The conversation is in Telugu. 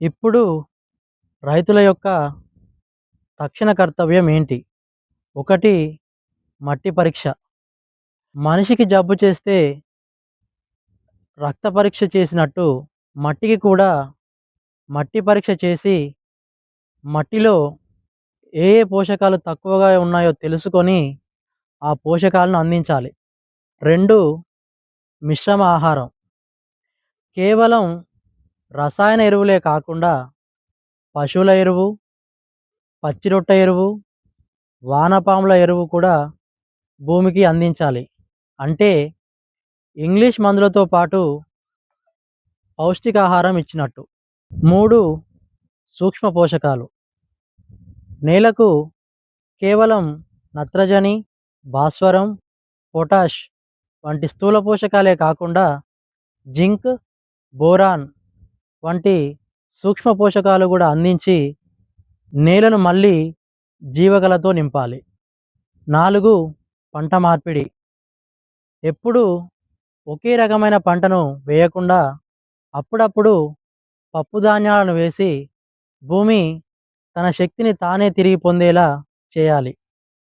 ఇప్పుడు రైతుల యొక్క తక్షణ కర్తవ్యం ఏంటి? ఒకటి మట్టి పరీక్ష. మనిషికి జబ్బు చేస్తే రక్త పరీక్ష చేసినట్టు మట్టికి కూడా మట్టి పరీక్ష చేసి మట్టిలో ఏ ఏ పోషకాలు తక్కువగా ఉన్నాయో తెలుసుకొని ఆ పోషకాలను అందించాలి. 2 మిశ్రమ ఆహారం. కేవలం రసాయన ఎరువులే కాకుండా పశువుల ఎరువు, పచ్చిరొట్ట ఎరువు, వానపాముల ఎరువు కూడా భూమికి అందించాలి. అంటే ఇంగ్లీష్ మందులతో పాటు పౌష్టికాహారం ఇచ్చినట్టు. 3 సూక్ష్మ పోషకాలు. నేలకు కేవలం నత్రజని, భాస్వరం, పొటాష్ వంటి స్థూల పోషకాలే కాకుండా జింక్, బోరాన్ వంటి సూక్ష్మ పోషకాలు కూడా అందించి నేలను మళ్ళీ జీవకళతో నింపాలి. 4 పంట మార్పిడి. ఎప్పుడూ ఒకే రకమైన పంటను వేయకుండా అప్పుడప్పుడు పప్పుధాన్యాలను వేసి భూమి తన శక్తిని తానే తిరిగి పొందేలా చేయాలి.